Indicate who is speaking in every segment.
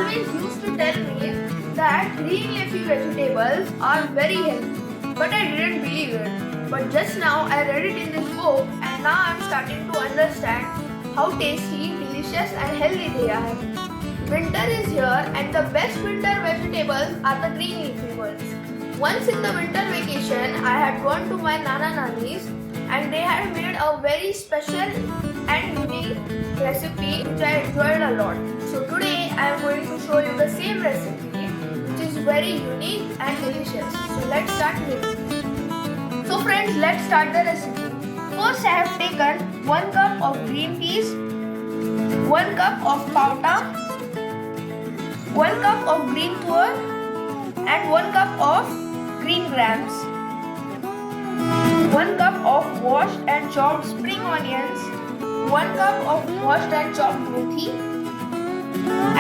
Speaker 1: always used to tell me that green leafy vegetables are very healthy, but I didn't believe it. But just now I read it in this book and now I'm starting to understand how tasty, delicious and healthy they are. Winter is here and the best winter vegetables are the green leafy ones. Once in the winter vacation, I had gone to my Nana Nani's and they had made a very special and unique recipe which I enjoyed a lot. So today I am going to show you the same recipe which is very unique and delicious. So let's start making. So friends, let's start the recipe. First I have taken 1 cup of green peas, 1 cup of pauta, 1 cup of green tuor and 1 cup of green grams, 1 cup of washed and chopped spring onions, 1 cup of washed and chopped methi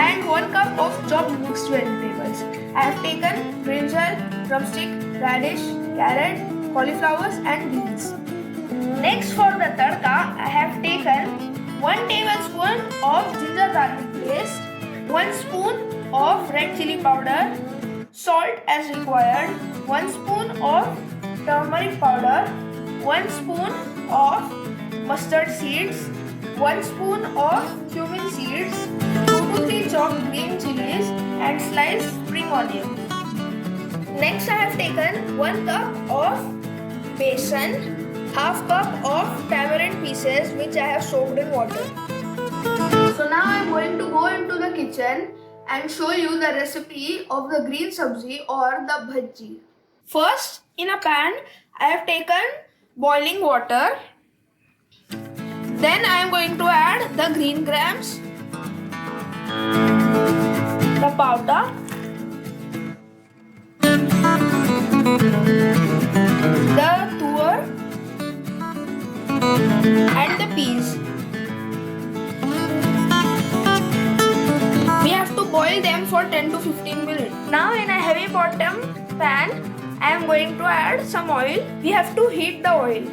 Speaker 1: and 1 cup of chopped mixed vegetables. I have taken brinjal, drumstick, radish, carrot, cauliflowers and beans. Next for the tadka, I have taken 1 tablespoon of ginger garlic paste, 1 spoon of red chili powder, salt as required, 1 spoon of turmeric powder, 1 spoon of mustard seeds, 1 spoon of cumin seeds, 2 to 3 chopped green chilies and sliced spring onions. Next I have taken 1 cup of besan, half cup of tamarind pieces which I have soaked in water. So now I am going to go into the kitchen and show you the recipe of the green sabzi or the bhajji. First, in a pan, I have taken boiling water. Then I am going to add the green grams, the pauta, the tuor and the peas. We have to boil them for 10 to 15 minutes. Now in a heavy bottom pan, I am going to add some oil. We have to heat the oil.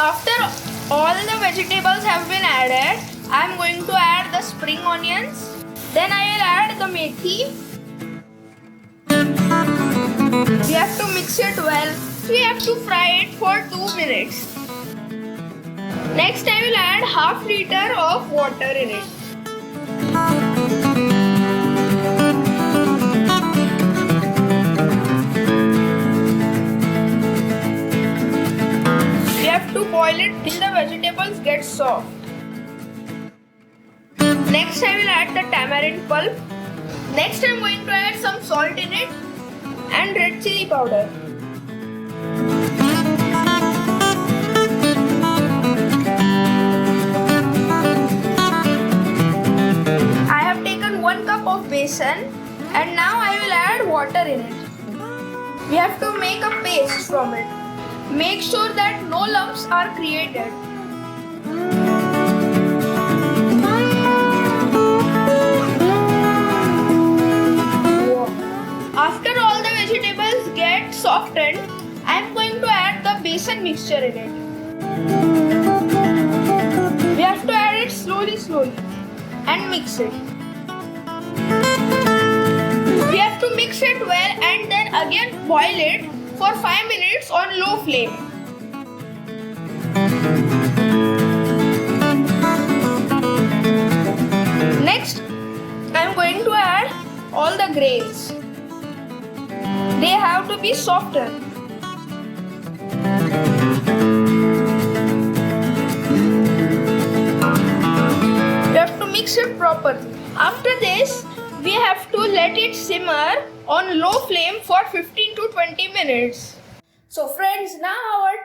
Speaker 1: After all the vegetables have been added, I am going to add the spring onions. Then I will add the methi. We have to mix it well. We have to fry it for 2 minutes. Next I will add half liter of water in it. To boil it till the vegetables get soft. Next I will add the tamarind pulp. Next I am going to add some salt in it and red chili powder. I have taken 1 cup of besan and now I will add water in it. We have to make a paste from it. Make sure that no lumps are created. After all the vegetables get softened, I am going to add the besan mixture in it. We have to add it slowly and mix it. We have to mix it well and then again boil it for 5 minutes on low flame. Next, I am going to add all the grains. They have to be softer. You have to mix it properly. After this, we have to let it simmer on low flame for 15 to 20 minutes. So friends, now our